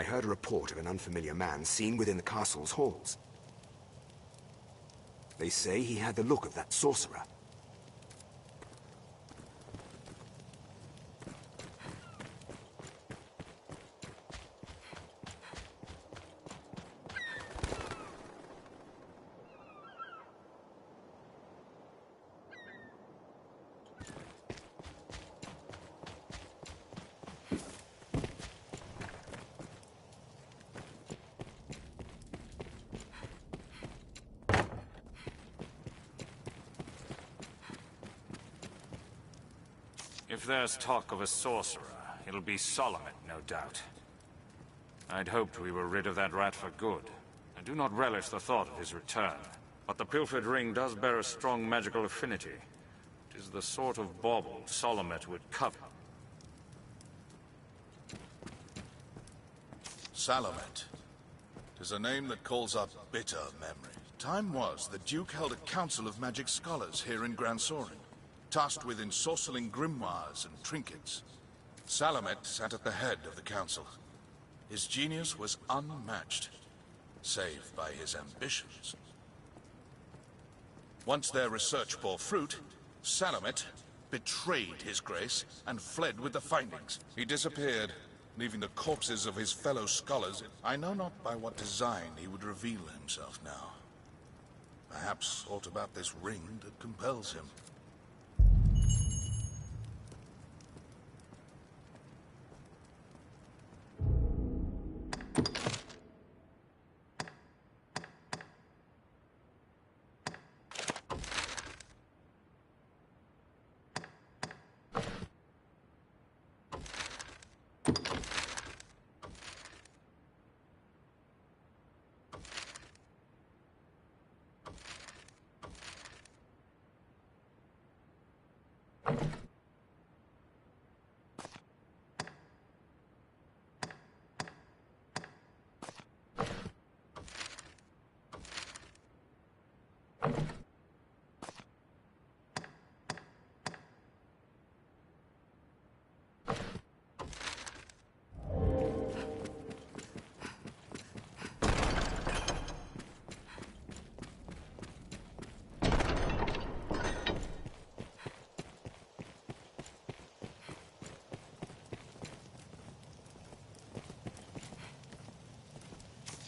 I heard a report of an unfamiliar man seen within the castle's halls. They say he had the look of that sorcerer. If there's talk of a sorcerer, it'll be Solomon, no doubt. I'd hoped we were rid of that rat for good. I do not relish the thought of his return. But the pilfered ring does bear a strong magical affinity. It is the sort of bauble Solomon would covet. Salamet. 'Tis a name that calls up bitter memory. Time was the Duke held a council of magic scholars here in Gran Soren, tasked with ensorceling grimoires and trinkets. Salamet sat at the head of the council. His genius was unmatched, save by his ambitions. Once their research bore fruit, Salamet betrayed his grace and fled with the findings. He disappeared, leaving the corpses of his fellow scholars. I know not by what design he would reveal himself now. Perhaps aught about this ring that compels him.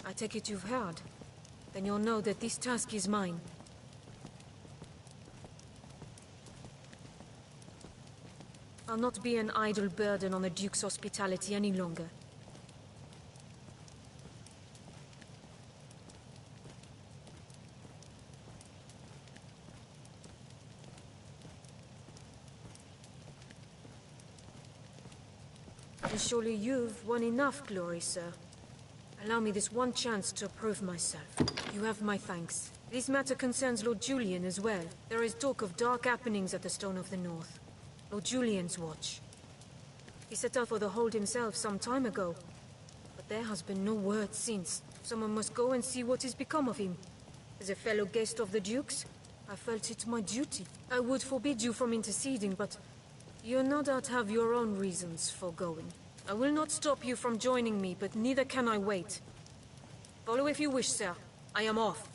I take it you've heard. Then you'll know that this task is mine. I'll not be an idle burden on the Duke's hospitality any longer. And surely you've won enough glory, sir. Allow me this one chance to prove myself. You have my thanks. This matter concerns Lord Julian as well. There is talk of dark happenings at the Stone of the North. Lord Julian's watch. He set out for the hold himself some time ago. But there has been no word since. Someone must go and see what has become of him. As a fellow guest of the Duke's, I felt it my duty. I would forbid you from interceding, but you no doubt have your own reasons for going. I will not stop you from joining me, but neither can I wait. Follow if you wish, sir. I am off.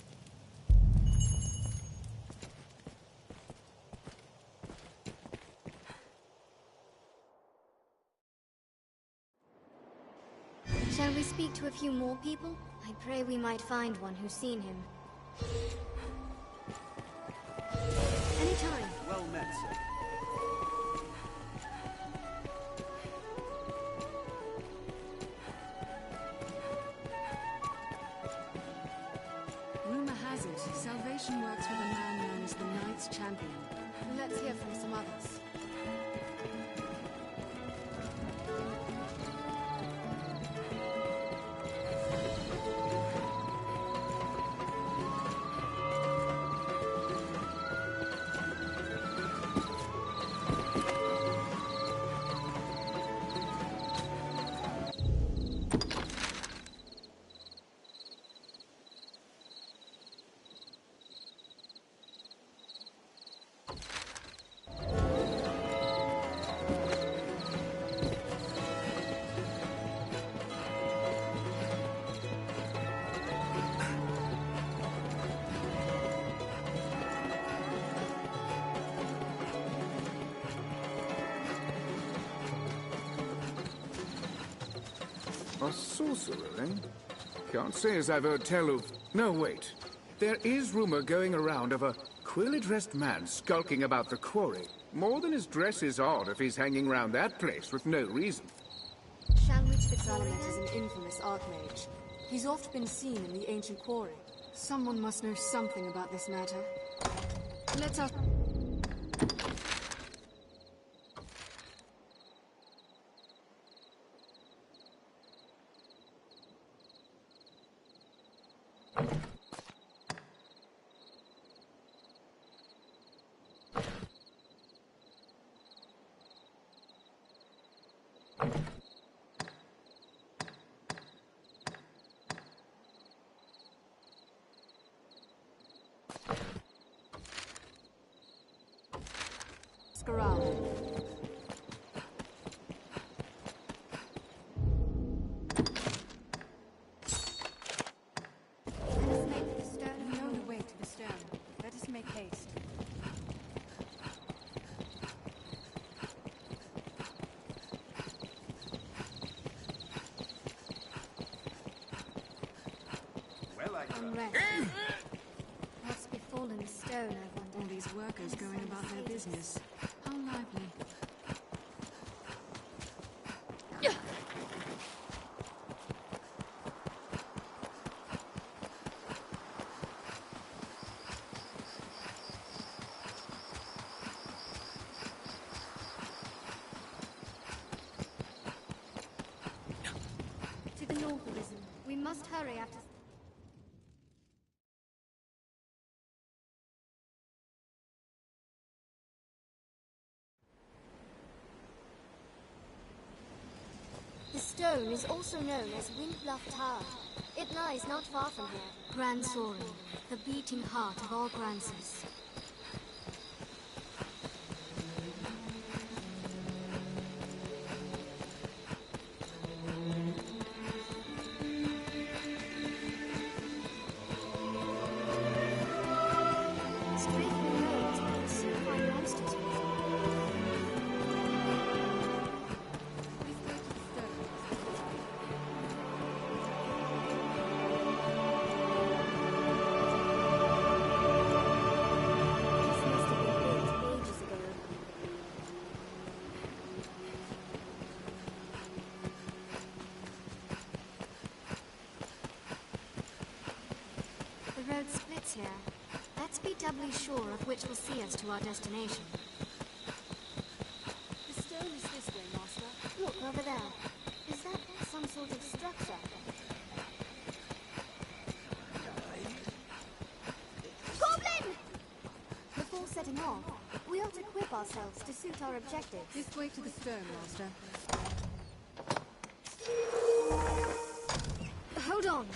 Shall we speak to a few more people? I pray we might find one who's seen him. Anytime. Well met, sir. Rumor has it, salvation works with a man known as the Knight's Champion. Let's hear from some others. A sorcerer, eh? Can't say as I've heard tell of... No, wait. There is rumor going around of a quilly-dressed man skulking about the quarry. More than his dress is odd if he's hanging around that place with no reason. Shall we to the Salamet is an infamous archmage. He's oft been seen in the ancient quarry. Someone must know something about this matter. Let us... around. We know the way to the stone. Let us make haste. Unrest. What's befallen the stone, I wonder? All these workers going about their business. How lively. To the north, Arisen. We must hurry after... The stone is also known as Windbluff Tower. It lies not far from here. Grand Soaring, the beating heart of all Granses. The road splits here. Let's be doubly sure of which will see us to our destination. The stone is this way, Master. Look, over there. Is that some sort of structure? Goblin! Before setting off, we ought to equip ourselves to suit our objectives. This way to the stone, Master. Hold on.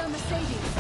Mercedes!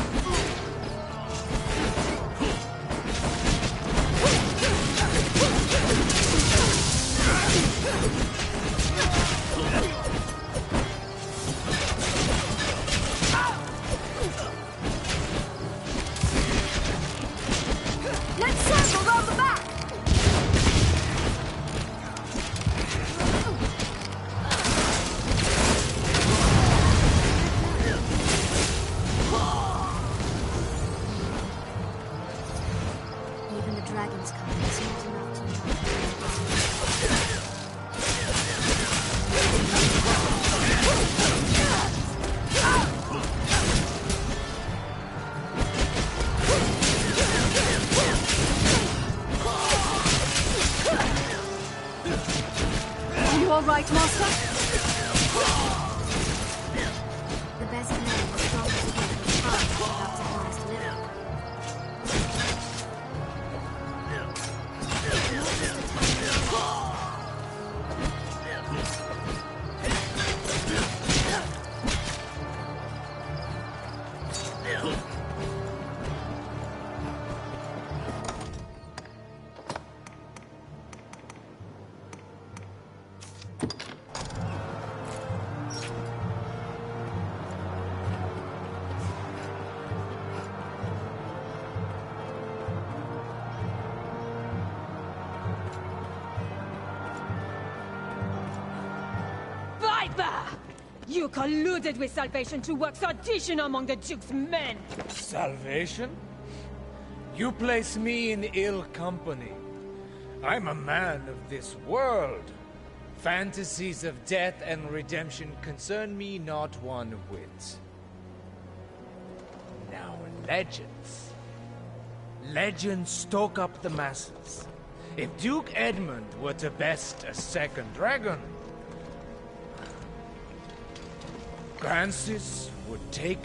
You all right, Master? The best man is strong to get his heart without to last little. You colluded with Salvation to work sedition among the Duke's men! Salvation? You place me in ill company. I'm a man of this world. Fantasies of death and redemption concern me not one whit. Now, legends. Legends stoke up the masses. If Duke Edmund were to best a second dragon, Francis would take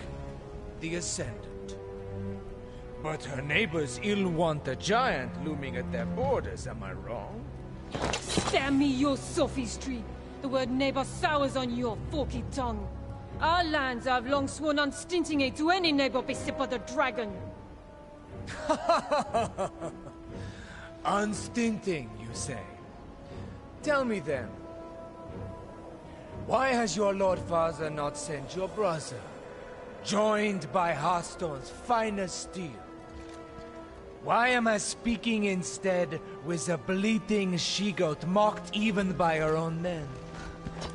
the Ascendant. But her neighbors ill want a giant looming at their borders, am I wrong? Damn me, your sophistry! The word neighbor sours on your forky tongue. Our lands have long sworn unstinting aid to any neighbor beset by the dragon. Unstinting, you say? Tell me then, why has your Lord Father not sent your brother, joined by Hearthstone's finest steel? Why am I speaking instead with a bleating she-goat mocked even by her own men?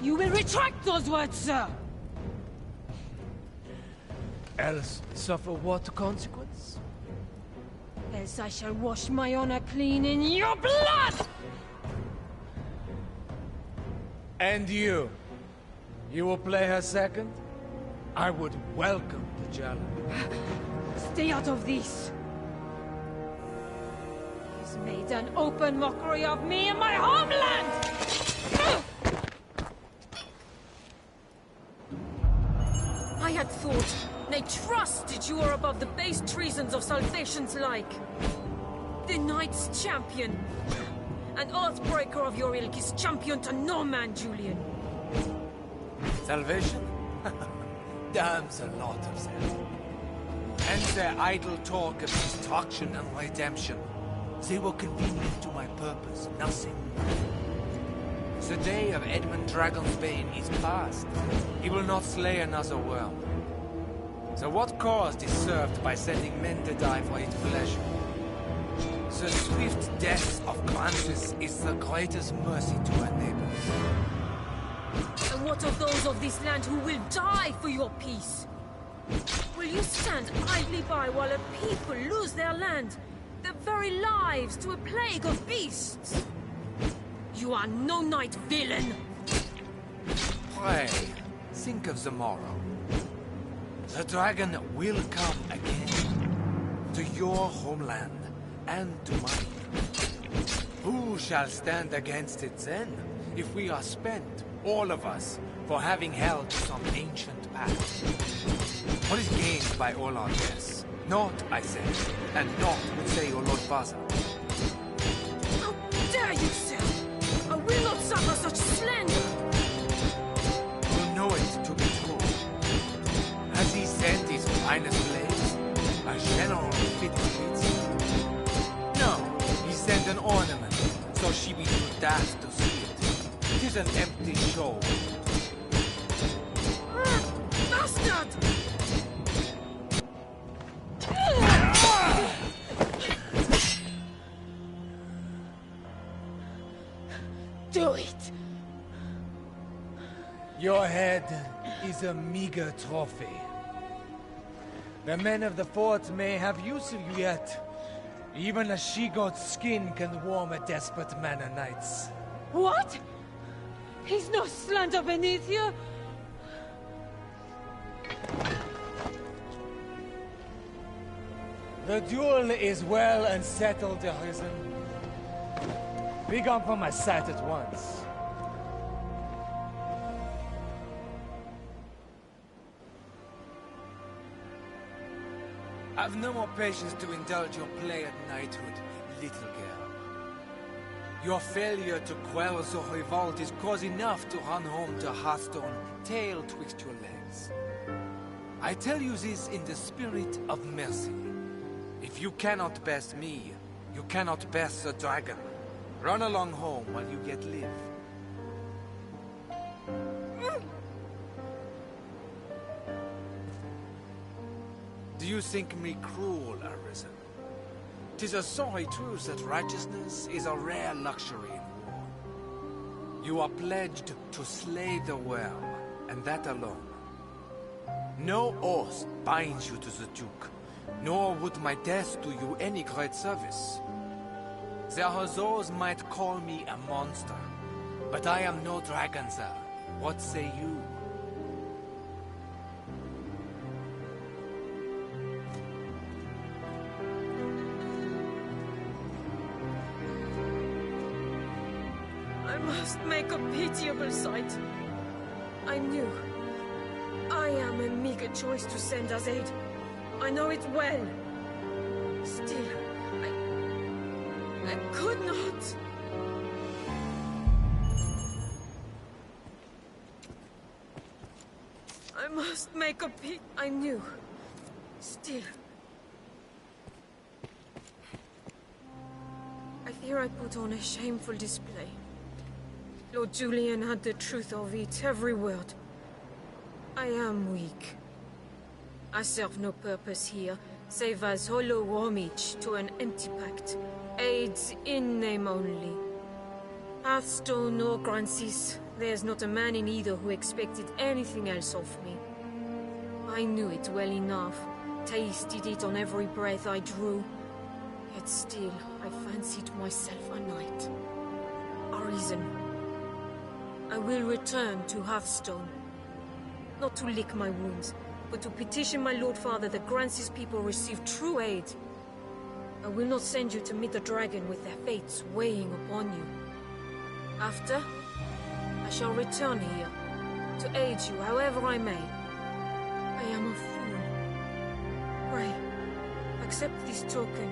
You will retract those words, sir! Else suffer what consequence? Else I shall wash my honor clean in your blood! And you? You will play her second? I would welcome the challenge. Stay out of this! He's made an open mockery of me and my homeland! I had thought, nay trusted you were above the base treasons of Salvation's like. The Knight's champion. An oathbreaker of your ilk is champion to no man, Julian. Salvation? Damns a lot of them. And their idle talk of destruction and redemption. They were convenient to my purpose, nothing. The day of Edmund Dragonsbane is past. He will not slay another world. So what cause is served by sending men to die for his pleasure? The swift death of Francis is the greatest mercy to our neighbors. And what of those of this land who will die for your peace? Will you stand idly by while a people lose their land, their very lives to a plague of beasts? You are no knight, villain! Pray, think of the morrow. The dragon will come again, to your homeland and to mine. Who shall stand against it then, if we are spent, all of us, for having held some ancient path? What is gained by all our deaths? Naught, I say, and naught would say your Lord Father. How dare you, sir! I will not suffer such slander! You know it to be true. Has he sent his finest slaves? A general fit to it? No, he sent an ornament, so she be too daft to see it. It is an empty show. Bastard! Do it! Your head is a meager trophy. The men of the fort may have use of you yet. Even a she-goat's skin can warm a desperate man of nights. What? He's no slander beneath you? The duel is well and settled, Arisen. Be gone from my sight at once. I've no more patience to indulge your play at knighthood, little girl. Your failure to quell the revolt is cause enough to run home to Hearthstone, tail twixt your legs. I tell you this in the spirit of mercy. If you cannot best me, you cannot best the dragon. Run along home while you yet live. Do you think me cruel, Arisen? 'Tis a sorry truth that righteousness is a rare luxury in war. You are pledged to slay the worm, and that alone. No oath binds you to the Duke, nor would my death do you any great service. There are those might call me a monster, but I am no dragon, sir. What say you? I must make a pitiable sight. I knew. I am a meager choice to send as aid. I know it well. Still, I could not. I must make a I knew. Still. I fear I put on a shameful display. Lord Julian had the truth of it, every word. I am weak. I serve no purpose here, save as hollow homage to an empty pact. Aids in name only. Hearthstone or Grancis, there's not a man in either who expected anything else of me. I knew it well enough, tasted it on every breath I drew. Yet still, I fancied myself a knight. Arisen. I will return to Hearthstone. Not to lick my wounds, but to petition my Lord Father that Grancis people receive true aid. I will not send you to meet the dragon with their fates weighing upon you. After, I shall return here, to aid you however I may. I am a fool. Pray, accept this token.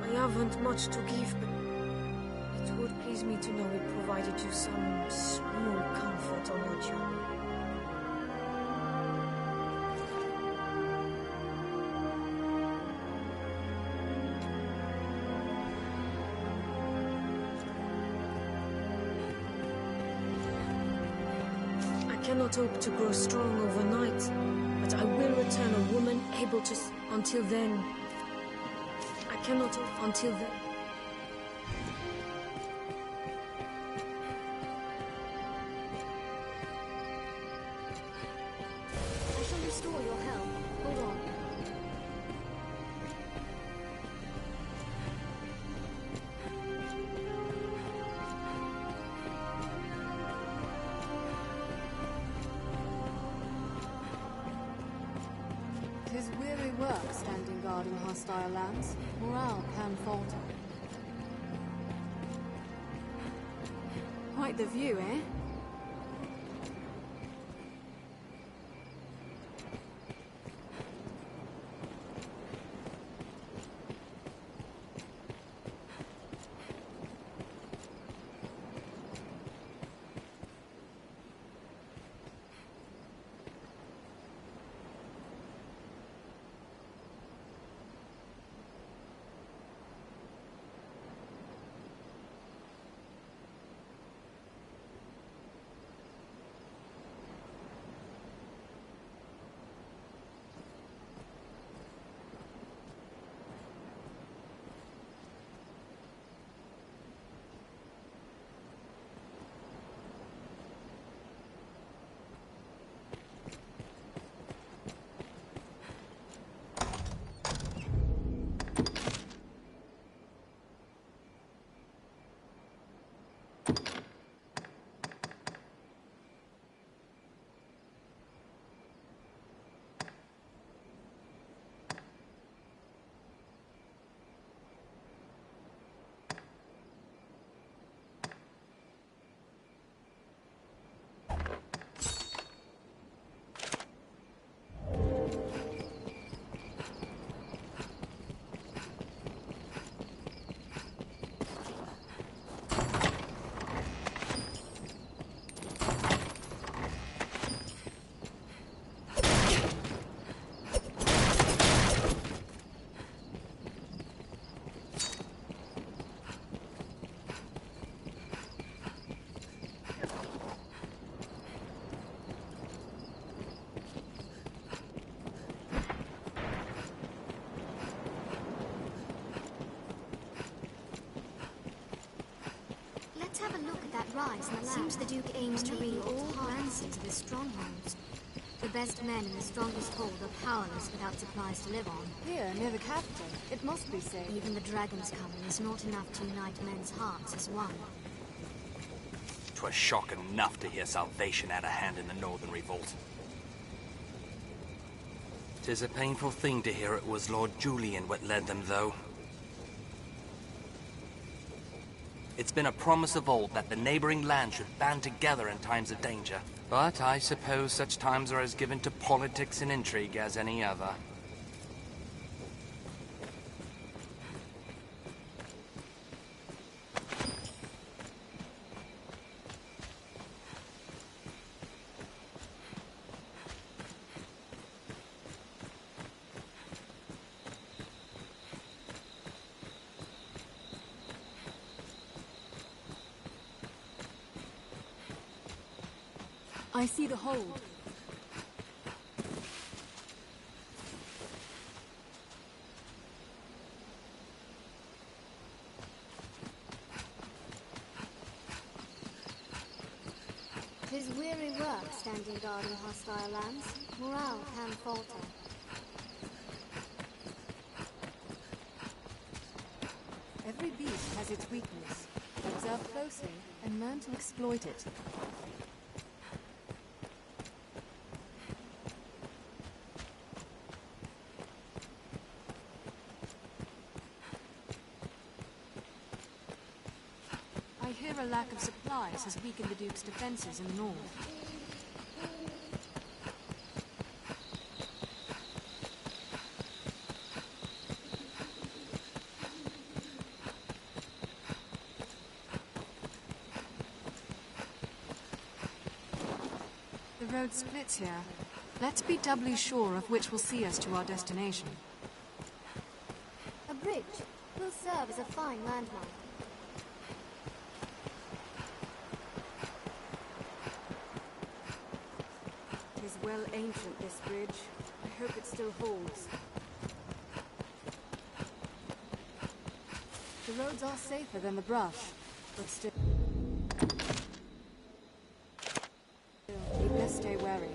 I haven't much to give, but it would please me to know it provided you some small comfort on your journey. I cannot hope to grow strong overnight, but I will return a woman able to... Until then... I cannot hope until then... I shall restore your health. Hold on. Tis weary work standing guard in hostile lands. Morale can falter. Quite the view, eh? supplies in the land. Seems the Duke aims to read all grandsons of his strongholds. The best men in the strongest hold are powerless without supplies to live on. Here, near the capital. It must be safe. Even the dragon's coming is not enough to unite men's hearts as one. 'Twas shock enough to hear salvation had a hand in the Northern Revolt. 'Tis a painful thing to hear it was Lord Julian what led them, though. It's been a promise of old that the neighboring lands should band together in times of danger. But I suppose such times are as given to politics and intrigue as any other. I see the hold. Tis weary work standing guard in hostile lands. Morale can falter. Every beast has its weakness. Observe closely and learn to exploit it. I hear a lack of supplies has weakened the Duke's defenses in the north. The road splits here. Let's be doubly sure of which will see us to our destination. A bridge will serve as a fine landmark. It is well ancient, this bridge. I hope it still holds. The roads are safer than the brush, but still... We'd best stay wary.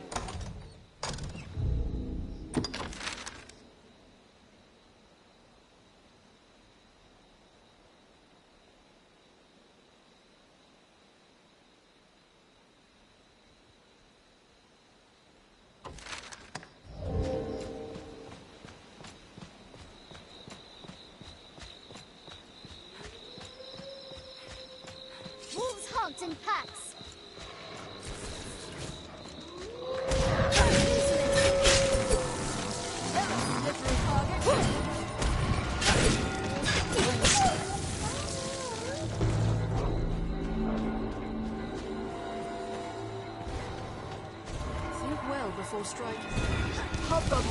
Wolves hunt in packs. Think well before striking. Hobgoblin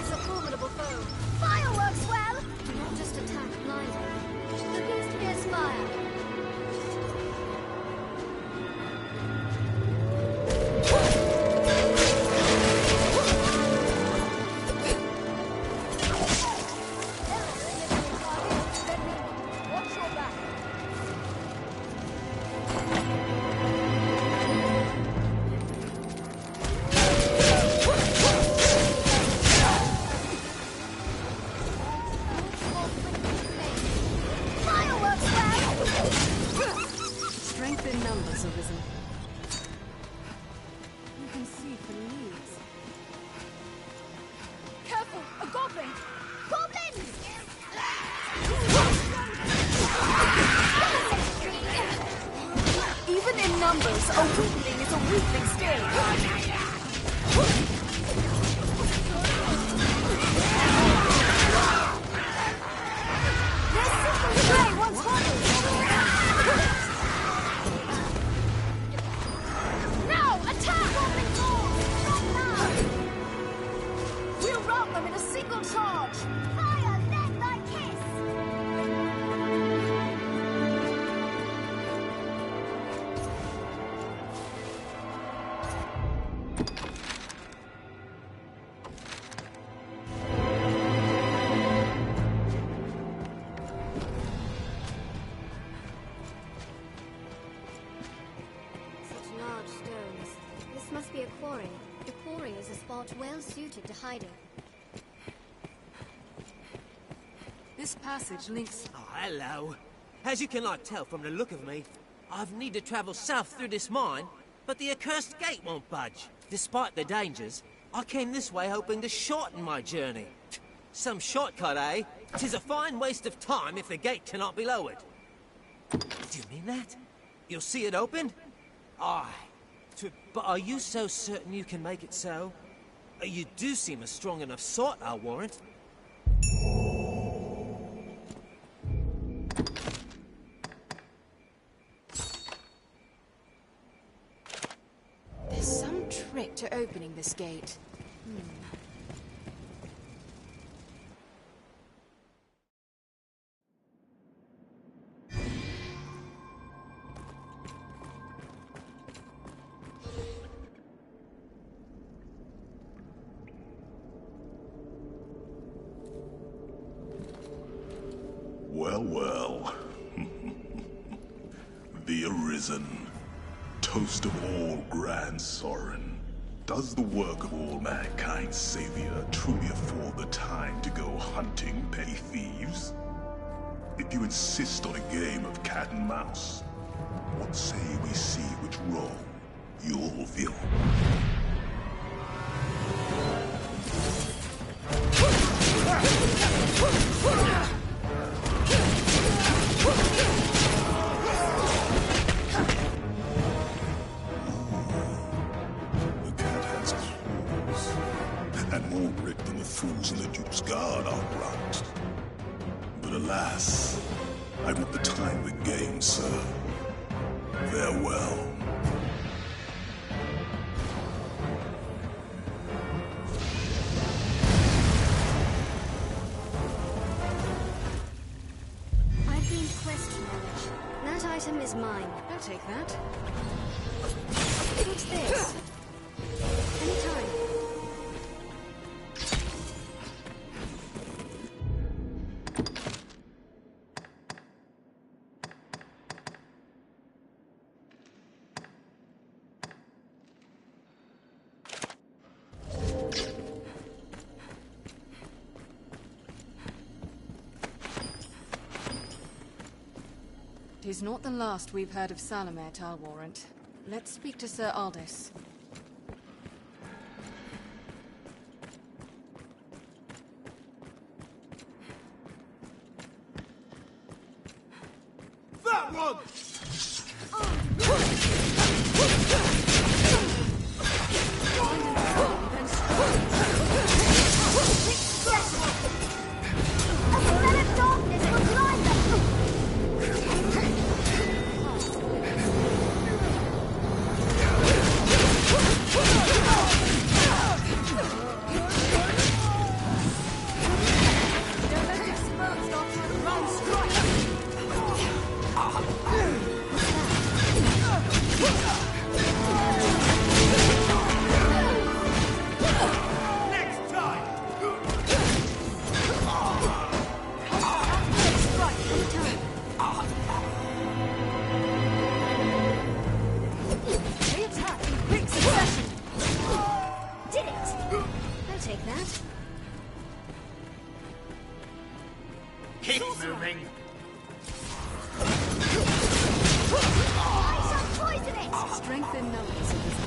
is a formidable foe. Fireworks, well! Do not just attack blindly. The beast fears fire. Strength in numbers arisen. You can see for leagues. Careful! A goblin! Goblin! Even in numbers, a weakling is a weakling still. Prey once huddled! Now! Attack! Goblin doors! Not now! We'll rout them in a single charge. Fire! Let thy kiss! This must be a quarry. The quarry is a spot well suited to hiding. This passage links... Oh, hello. As you can tell from the look of me, I've need to travel south through this mine, but the accursed gate won't budge. Despite the dangers, I came this way hoping to shorten my journey. Some shortcut, eh? 'Tis a fine waste of time if the gate cannot be lowered. Do you mean that? You'll see it opened? Aye. But are you so certain you can make it so? You do seem a strong enough sort, I'll warrant. There's some trick to opening this gate. Well, well. The Arisen. Toast of all Grand Sorin. Does the work of all mankind's savior truly afford the time to go hunting petty thieves? If you insist on a game of cat and mouse, what say we see which role you'll fill? The cat has claws, and more grit than the fools in the Duke's Guard outright. But alas, I want the time of the game, sir. Farewell. I've gained quest knowledge. That item is mine. I'll take that. What's this? Anytime. Tis not the last we've heard of Salamet, I'll warrant. Let's speak to Sir Aldous. That one! A thread of darkness will blind them! Next time! They attack in quick succession! Did it! I'll take that. Keep moving! I shall poison it! Strength in numbers of this.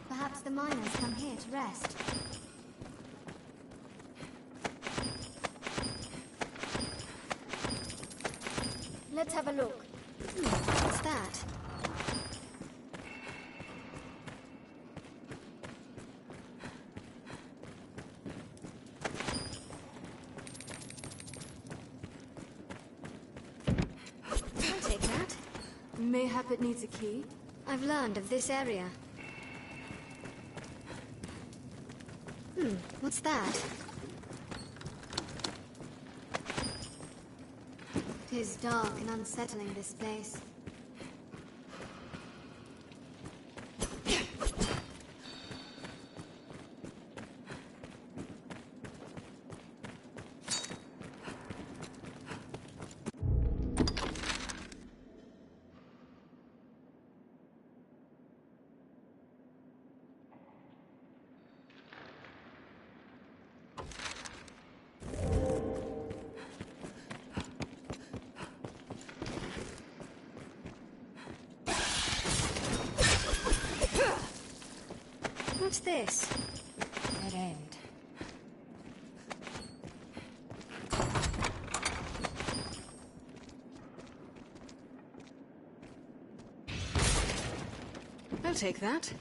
Perhaps the miners come here to rest. Let's have a look. What's that? I'll take that. Mayhap it needs a key? I've learned of this area. What's that? Tis dark and unsettling, this place. What's this? Dead end. I'll take that.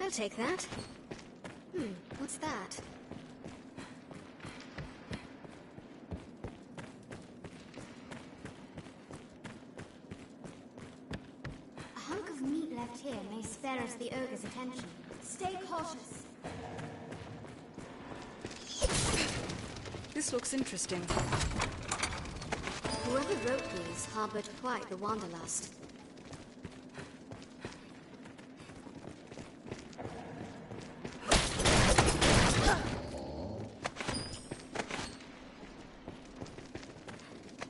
I'll take that. What's that? A hunk of meat left here may spare us the ogre's attention. Stay cautious. This looks interesting. Whoever wrote these harbored quite the wanderlust.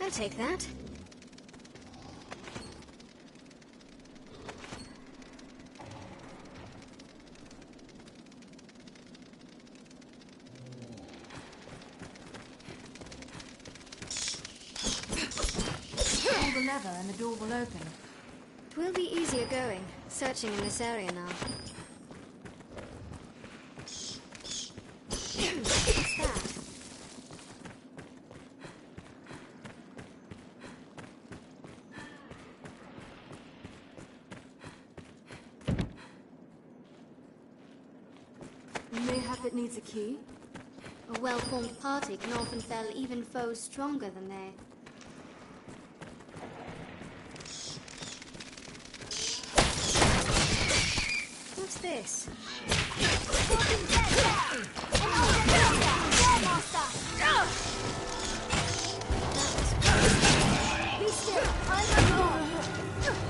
I'll take that. Pull the lever and the door will open. It will be easier going, searching in this area now. What's that? Mayhap it needs a key? A well-formed party can often fell even foes stronger than they. What's this? Be still! I have more!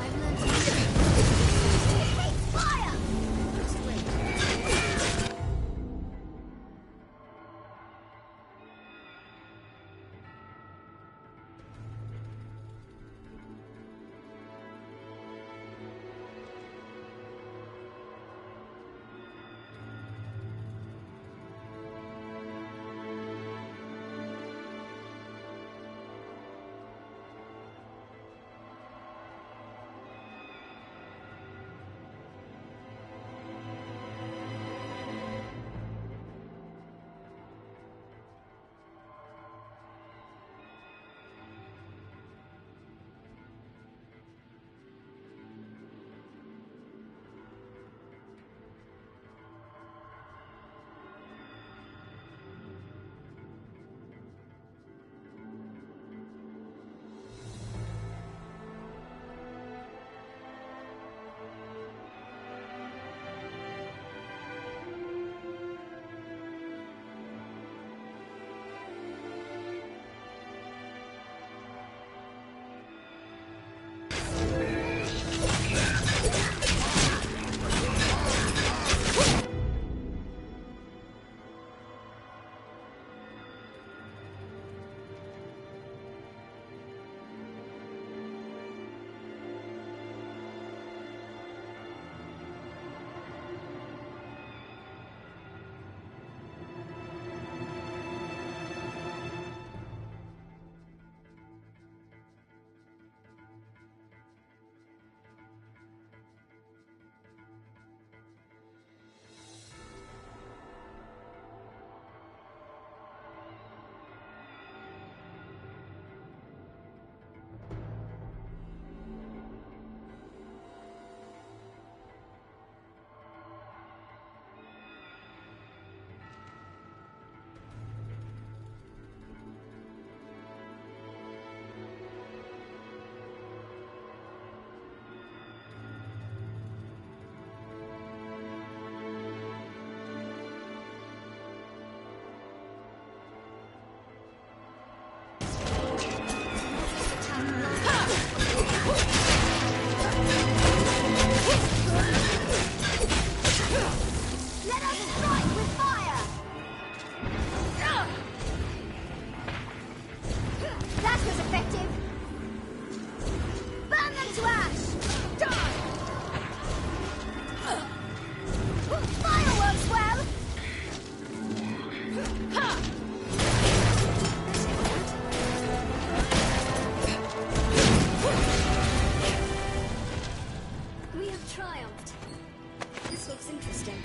I've learned to take fire! Just wait. triumphed. This looks interesting.